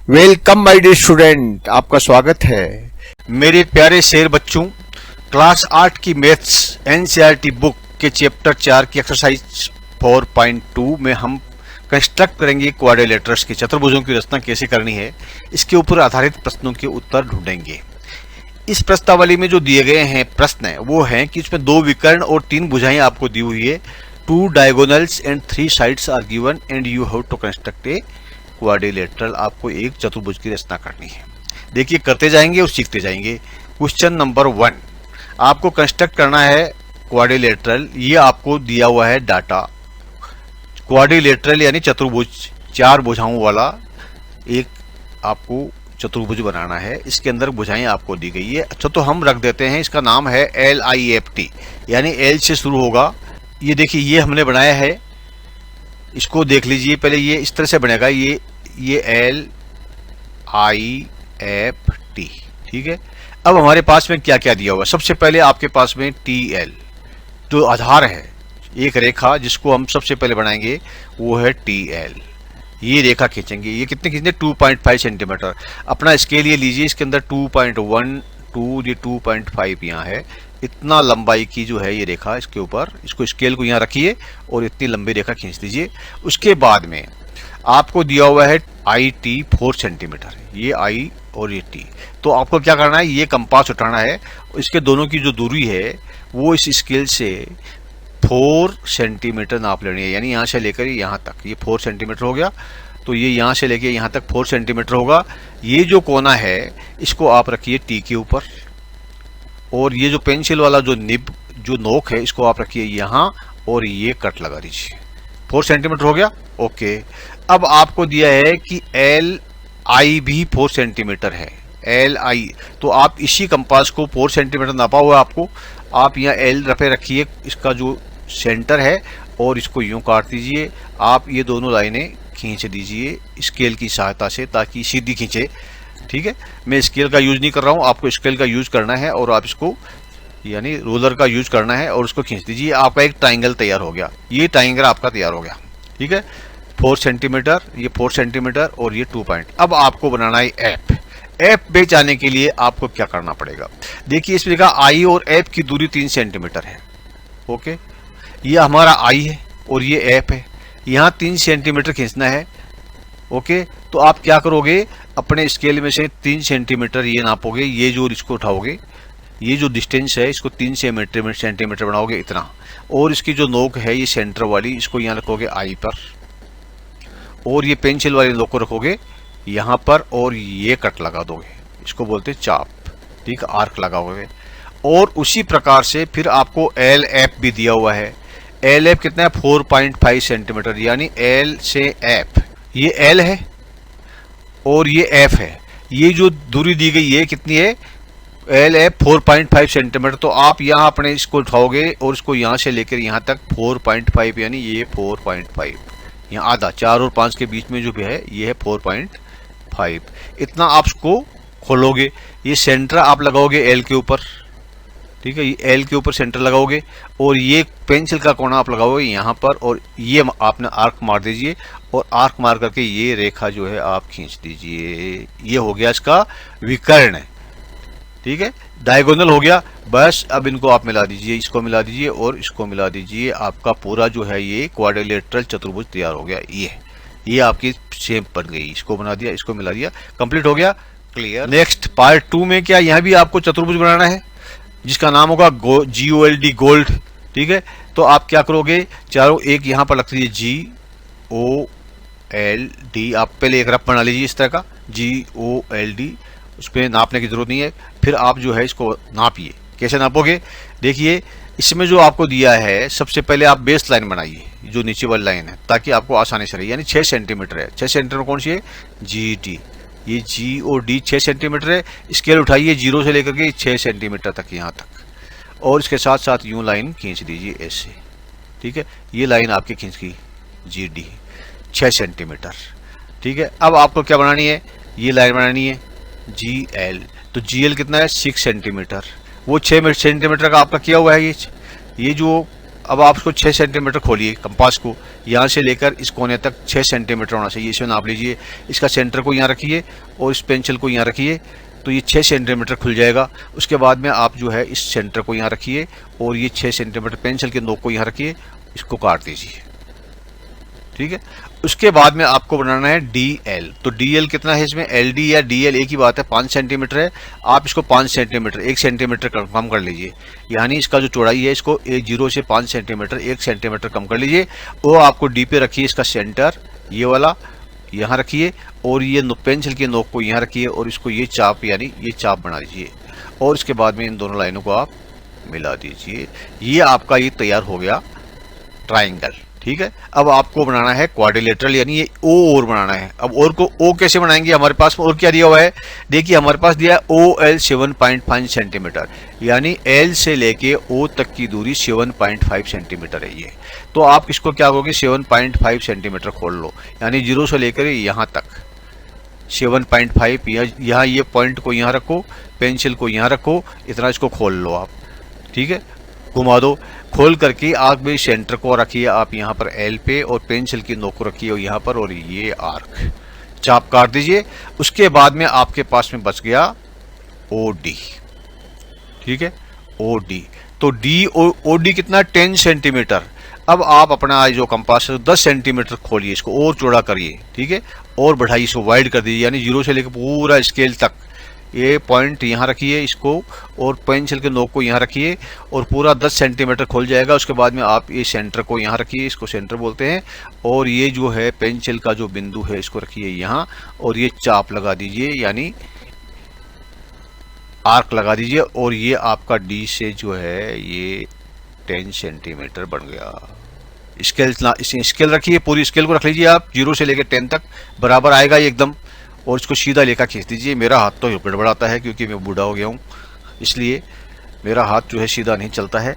Welcome my dear student, आपका स्वागत है मेरे प्यारे शेर बच्चों। क्लास 8 की मैथ्स एनसीईआरटी बुक के चैप्टर 4 की एक्सरसाइज 4.2 में हम कंस्ट्रक्ट करेंगे क्वाड्रिलेटरल्स के चतुर्भुजों की रचना कैसे करनी है, इसके ऊपर आधारित प्रश्नों के उत्तर ढूंढेंगे। इस प्रश्नावली में जो दिए गए हैं प्रश्न है वो है कि इसमें 2 विकर्ण और 3 भुजाएं आपको दी हुई है। 2 diagonals and 3 sides are given and you have to construct a quadrilateral. आपको एक चतुर्भुज की रचना करनी है। देखिए करते जाएंगे और सीखते जाएंगे। क्वेश्चन नंबर 1, आपको कंस्ट्रक्ट करना है क्वाड्रिलेटरल। ये आपको दिया हुआ है डाटा। क्वाड्रिलेटरल यानी चतुर्भुज, 4 भुजाओं वाला एक आपको चतुर्भुज बनाना है। इसके अंदर भुजाएं आपको दी गई है। अच्छा, तो हम रख देते हैं, इसका नाम है LIFT, यानी L से शुरू होगा। ये देखिए ये हमने बनाया है, इसको देख लीजिए। पहले ये इस तरह से बनेगा, ये LIFT, ठीक है। अब हमारे पास में क्या क्या दिया हुआ है। सबसे पहले आपके पास में TL जो आधार है, एक रेखा जिसको हम सबसे पहले बनाएंगे वो है TL। ये रेखा खींचेंगे। ये कितने खींचेंगे? 2.5 सेंटीमीटर। अपना स्केल ये लीजिए, इसके अंदर 2.1, 2, ये 2.5 यहाँ है। इतना लंबाई की जो है ये रेखा इसके ऊपर, इसको स्केल को यहाँ रखिए और इतनी लंबी रेखा खींच दीजिए। उसके बाद में आपको दिया हुआ है IT 4 सेंटीमीटर, ये I और ये T। तो आपको क्या करना है, ये कंपास उठाना है। इसके दोनों की जो दूरी है वो इस स्केल से 4 सेंटीमीटर नाप लेनी है, यानी यहाँ से लेकर यहाँ तक। ये 4 सेंटीमीटर हो गया, तो ये यहाँ से लेकर यहाँ तक 4 सेंटीमीटर होगा। ये जो कोना है इसको आप रखिए T के ऊपर, और ये जो पेंसिल वाला जो निब जो नोक है इसको आप रखिए यहाँ, और ये कट लगा दीजिए। 4 सेंटीमीटर हो गया, ओके। अब आपको दिया है कि LI भी 4 सेंटीमीटर है, LI। तो आप इसी कंपास को 4 सेंटीमीटर नापा हुआ है आपको। आप यहाँ L रफे रखिए, इसका जो सेंटर है, और इसको यूं काट दीजिए। आप ये दोनों लाइनें खींच दीजिए स्केल की सहायता से, ताकि सीधी खींचे, ठीक है। मैं स्केल का यूज नहीं कर रहा हूँ, आपको स्केल का यूज करना है, और आप इसको यानी रूलर का यूज करना है और उसको खींच दीजिए। आपका एक ट्राइंगल तैयार हो गया। ये ट्राइंगल आपका तैयार हो गया, ठीक है। 4 सेंटीमीटर, ये 4 सेंटीमीटर, और ये 2 पॉइंट। अब आपको बनाना है एफ पे जाने के लिए आपको क्या करना पड़ेगा। देखिए इसमें लिखा I और F की दूरी 3 सेंटीमीटर है, ओके। ये हमारा I है और ये F है। यहाँ 3 सेंटीमीटर खींचना है, ओके। तो आप क्या करोगे, अपने स्केल में से 3 सेंटीमीटर ये नापोगे। ये जो इसको उठाओगे, ये जो डिस्टेंस है इसको 3 सेंटीमीटर बनाओगे, इतना। और इसकी जो नोक है ये सेंटर वाली, इसको यहाँ रखोगे I पर, और ये पेंसिल वाली नोक को रखोगे यहाँ पर, और ये कट लगा दोगे। इसको बोलते हैं चाप, ठीक, आर्क लगाओगे। और उसी प्रकार से फिर आपको LF भी दिया हुआ है। LF कितना है? 4.5 सेंटीमीटर, यानी L से F। ये L है और ये F है। ये जो दूरी दी गई है कितनी है? LF 4.5 centimetre. तो आप यहाँ अपने इसको उठाओगे और इसको यहाँ से लेकर यहाँ तक 4.5, यानी ये 4.5, यहाँ आधा, 4 और 5 के बीच में जो भी है ये है 4.5। इतना आप इसको खोलोगे। ये सेंटर आप लगाओगे L के ऊपर, ठीक है। ये L के ऊपर सेंटर लगाओगे, और ये पेंसिल का कोना आप लगाओगे यहाँ पर, और ये आपने आर्क मार दीजिए, और आर्क मार करके ये रेखा जो है आप खींच दीजिए। ये हो गया इसका विकर्ण, ठीक है, डायगोनल हो गया। बस अब इनको आप मिला दीजिए, इसको मिला दीजिए और इसको मिला दीजिए। आपका पूरा जो है ये क्वाड्रिलेटरल चतुर्भुज तैयार हो गया। ये आपकी शेप बन गई। इसको बना दिया, इसको मिला दिया, कंप्लीट हो गया, क्लियर। नेक्स्ट पार्ट 2 में क्या, यहाँ भी आपको चतुर्भुज बनाना है जिसका नाम होगा GOLD, गोल्ड, ठीक है। तो आप क्या करोगे, चारों एक यहाँ पर रख दीजिए GOLD। आप पहले एक रफ बना लीजिए इस तरह का GOLD, उस पर नापने की जरूरत नहीं है। फिर आप जो है इसको नापिए। कैसे नापोगे, देखिए इसमें जो आपको दिया है, सबसे पहले आप बेस लाइन बनाइए, जो नीचे वाली लाइन है, ताकि आपको आसानी से रहे। यानी 6 सेंटीमीटर है। 6 सेंटीमीटर कौन सी है? GD। ये GOD 6 सेंटीमीटर है। स्केल उठाइए 0 से लेकर के 6 सेंटीमीटर तक, यहाँ तक, और इसके साथ साथ यूं लाइन खींच दीजिए ऐसे, ठीक है। ये लाइन आपकी खींच की GD 6 सेंटीमीटर, ठीक है। अब आपको क्या बनानी है, ये लाइन बनानी है GL। तो GL कितना है? 6 सेंटीमीटर। वो 6 सेंटीमीटर का आपका किया हुआ है। ये जो अब आप इसको 6 सेंटीमीटर खोलिए कंपास को, यहाँ से लेकर इस कोने तक 6 सेंटीमीटर होना चाहिए, इसे नाप लीजिए। इसका सेंटर को यहाँ रखिए और इस पेंसिल को यहाँ रखिए, तो ये 6 सेंटीमीटर खुल जाएगा। उसके बाद में आप जो है इस सेंटर को यहाँ रखिए और ये 6 सेंटीमीटर पेंसिल के नोक को यहाँ रखिए, इसको काट दीजिए। ठीक है, उसके बाद में आपको बनाना है DL। तो DL कितना है इसमें, LD या DL एक ही बात है, 5 सेंटीमीटर है। आप इसको 5 सेंटीमीटर 1 सेंटीमीटर कम कर लीजिए, यानी इसका जो चौड़ाई है इसको 0 से 5 सेंटीमीटर 1 सेंटीमीटर कम कर लीजिए। वो आपको D पे रखिए, इसका सेंटर ये वाला यहाँ रखिए और ये पेंसिल के नोक को यहाँ रखिए और इसको ये चाप यानी ये चाप बना दीजिए और इसके बाद में इन दोनों लाइनों को आप मिला दीजिए। ये आपका ये तैयार हो गया ट्राइंगल। ठीक है, अब आपको बनाना है क्वाड्रिलेटरल, यानी ये ओ और बनाना है। अब और को ओ कैसे बनाएंगे, हमारे पास और क्या दिया हुआ है, देखिए हमारे पास दिया है OL 7.5 सेंटीमीटर, यानी L से लेके O तक की दूरी 7.5 सेंटीमीटर है ये। तो आप इसको क्या करोगे, 7.5 सेंटीमीटर खोल लो, यानी 0 से लेकर यहाँ तक 7.5। यहाँ ये पॉइंट को यहाँ रखो, पेंसिल को यहाँ रखो, इतना इसको खोल लो आप। ठीक है, घुमा दो, खोल करके आप भी सेंटर को रखिए आप यहाँ पर L पे और पेंसिल की नोक को रखिए और यहाँ पर, और ये आर्क चाप काट दीजिए। उसके बाद में आपके पास में बच गया OD। ठीक है, OD। तो OD कितना, 10 सेंटीमीटर। अब आप अपना जो कंपास है 10 सेंटीमीटर खोलिए, इसको और चौड़ा करिए। ठीक है, और बढ़ाइए, इसको वाइड कर दीजिए, यानी 0 से लेकर पूरा स्केल तक ये पॉइंट यहाँ रखिए इसको और पेंसिल के नोक को यहाँ रखिए और पूरा 10 सेंटीमीटर खोल जाएगा। उसके बाद में आप ये सेंटर को यहाँ रखिए, इसको सेंटर बोलते हैं, और ये जो है पेंसिल का जो बिंदु है इसको रखिए यहाँ और ये चाप लगा दीजिए, यानी आर्क लगा दीजिए। और ये आपका D से जो है ये 10 सेंटीमीटर बन गया। स्केल रखिए, पूरी स्केल को रख लीजिए आप, 0 से लेकर 10 तक बराबर आएगा ये एकदम, और इसको सीधा लेकर खींच दीजिए। मेरा हाथ तो गड़बड़ाता है क्योंकि मैं बूढ़ा हो गया हूँ, इसलिए मेरा हाथ जो है सीधा नहीं चलता है।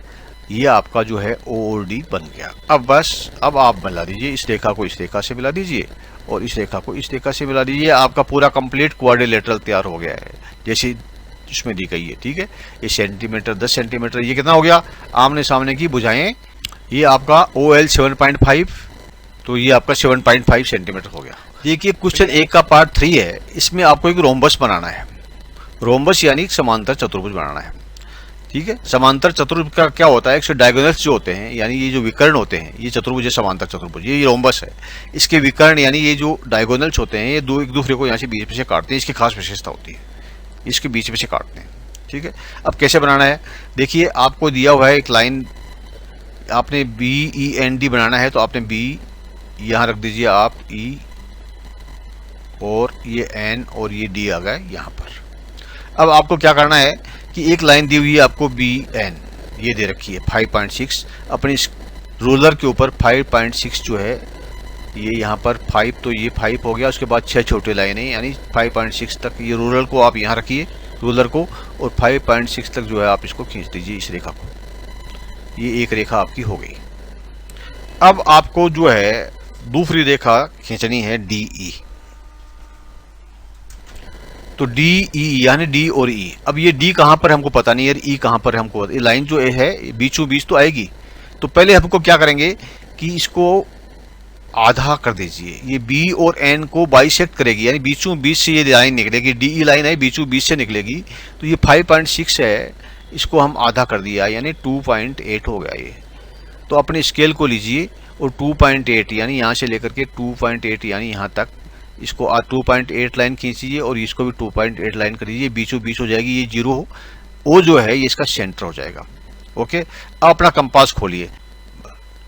ये आपका जो है OD बन गया। अब बस, अब आप मिला दीजिए, इस रेखा को इस रेखा से मिला दीजिए और इस रेखा को इस रेखा से मिला दीजिए। आपका पूरा कंप्लीट क्वाड्रिलेटरल तैयार हो गया है, जैसे इसमें दी गई है। ठीक है, ये सेंटीमीटर 10 सेंटीमीटर, ये कितना हो गया, आमने सामने की भुजाएं। ये आपका OL 7.5, तो ये आपका 7.5 सेंटीमीटर हो गया। देखिए क्वेश्चन 1 का पार्ट 3 है, इसमें आपको एक रोम्बस बनाना है। रोम्बस यानी समांतर चतुर्भुज बनाना है। ठीक है, समांतर चतुर्भुज का क्या होता है, इसके डायगोनल्स जो होते हैं, यानी ये जो विकर्ण होते हैं, ये चतुर्भुज है समांतर चतुर्भुज, ये रोम्बस है। इसके विकर्ण यानी ये जो डायगोनल्स होते हैं, ये दो एक दूसरे को यहाँ से बीच में से काटते हैं, इसकी खास विशेषता होती है, इसके बीच में से काटते हैं। ठीक है, अब कैसे बनाना है, देखिए आपको दिया हुआ है एक लाइन, आपने BEND बनाना है, तो आपने B यहाँ रख दीजिए आप, E और ये N और ये D आ गए यहाँ पर। अब आपको क्या करना है कि एक लाइन दी हुई है आपको BN, ये दे रखी है 5.6, अपने इस रूलर के ऊपर 5.6 जो है ये यहाँ पर 5, तो ये 5 हो गया। उसके बाद 6 छोटे लाइनें, यानी 5.6 तक ये रूलर को आप यहाँ रखिए, रूलर को, और 5.6 तक जो है आप इसको खींच दीजिए, इस रेखा को। ये एक रेखा आपकी हो गई। अब आपको जो है दूसरी रेखा खींचनी है DE। तो DE यानी D और E। अब ये D कहां पर हमको पता नहीं है, E कहां पर हमको, ये लाइन जो है बीचों बीच तो आएगी। तो पहले हमको क्या करेंगे कि इसको आधा कर दीजिए, ये B और N को बाइसेक्ट करेगी, यानी बीचों बीच से ये लाइन निकलेगी, DE लाइन है बीचों बीच से निकलेगी। तो ये 5.6 है, इसको हम आधा कर दिया, यानी 2.8 हो गया ये। तो अपने स्केल को लीजिए और 2.8 यानी यहाँ से लेकर के 2.8 यानी यहाँ तक, इसको 2.8 लाइन खींचिए और इसको भी 2.8 लाइन कर दीजिए, बीचों बीच हो जाएगी। ये 0 O जो है ये इसका सेंटर हो जाएगा। ओके, अब अपना कंपास खोलिए,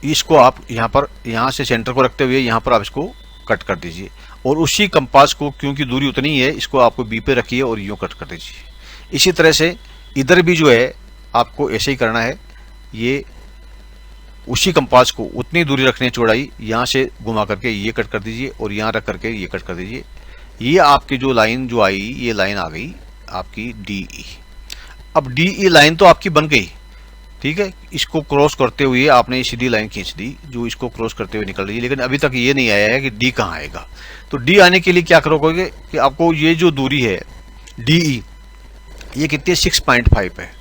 इसको आप यहाँ पर, यहाँ से सेंटर को रखते हुए यहाँ पर आप इसको कट कर दीजिए, और उसी कंपास को, क्योंकि दूरी उतनी है, इसको आपको B पे रखिए और यूँ कट कर दीजिए। इसी तरह से इधर भी जो है आपको ऐसे ही करना है, ये उसी कंपास को उतनी दूरी रखनी है, चौड़ाई, यहाँ से घुमा करके ये कट कर दीजिए और यहाँ रख करके ये कट कर दीजिए। ये आपकी जो लाइन जो आई, ये लाइन आ गई आपकी DE। अब DE लाइन तो आपकी बन गई। ठीक है, इसको क्रॉस करते हुए आपने सीधी लाइन खींच दी जो इसको क्रॉस करते हुए निकल रही है, लेकिन अभी तक ये नहीं आया है कि D कहाँ आएगा। तो D आने के लिए क्या करोगे कि आपको ये जो दूरी है DE, ये कितनी है, 6.5 है।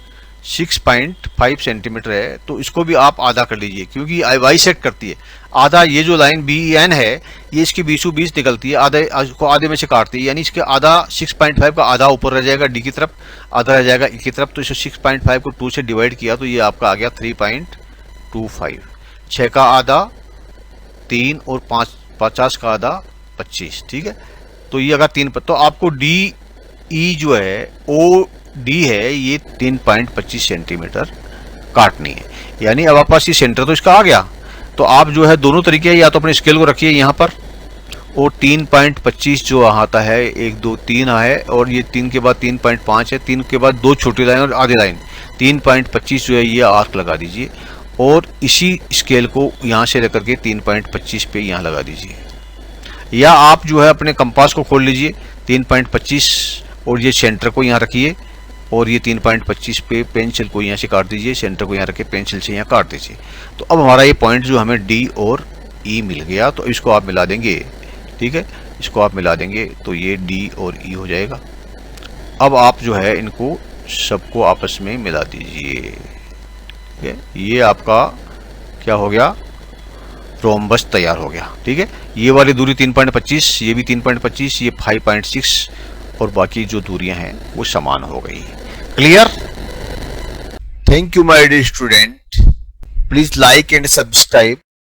6.5 सेंटीमीटर है, तो इसको भी आप आधा कर लीजिए, क्योंकि वाई सेट करती है आधा। ये जो लाइन बी एन है ये इसकी बीसों बीस निकलती है, आधे को आधे में से काटती है, यानी इसके आधा 6.5 का आधा ऊपर रह जाएगा डी की तरफ, आधा रह जाएगा ई की तरफ। तो इसे 6.5 को 2 से डिवाइड किया तो ये आपका आ गया 3.25। 6 का आधा 3 और 50 का आधा 25, ठीक है। तो ये अगर 3 तो आपको डी ई जो है ओ डी है ये 3.25 सेंटीमीटर काटनी है। यानी अब आपके पास ये सेंटर तो इसका आ गया, तो आप जो है दोनों तरीके हैं, या तो अपने स्केल को रखिए यहाँ पर और 3.25 जो आता है 1 2 3 है, और ये 3 के बाद 3.5 है, 3 के बाद 2 छोटी लाइन और आधी लाइन 3.25 जो है ये आर्क लगा दीजिए, और इसी स्केल को यहाँ से लेकर के 3.25 पे यहाँ लगा दीजिए। या आप जो है अपने कंपास को खोल लीजिए 3.25 और ये सेंटर को यहाँ रखिए, और ये 3.25 पे पेंसिल को यहाँ से काट दीजिए, सेंटर को यहाँ रखे पेंसिल से यहाँ काट दीजिए। तो अब हमारा ये पॉइंट जो हमें डी और ई मिल गया, तो इसको आप मिला देंगे, ठीक है, इसको आप मिला देंगे तो ये डी और ई हो जाएगा। अब आप जो है इनको सबको आपस में मिला दीजिए, ठीक है। ये आपका क्या हो गया, रोम्बस तैयार हो गया, ठीक है। ये वाली दूरी 3.25, ये भी 3.25, ये 5.6 और बाकी जो दूरियां हैं वो समान हो गई। Clear? Thank you, my dear student. Please like and subscribe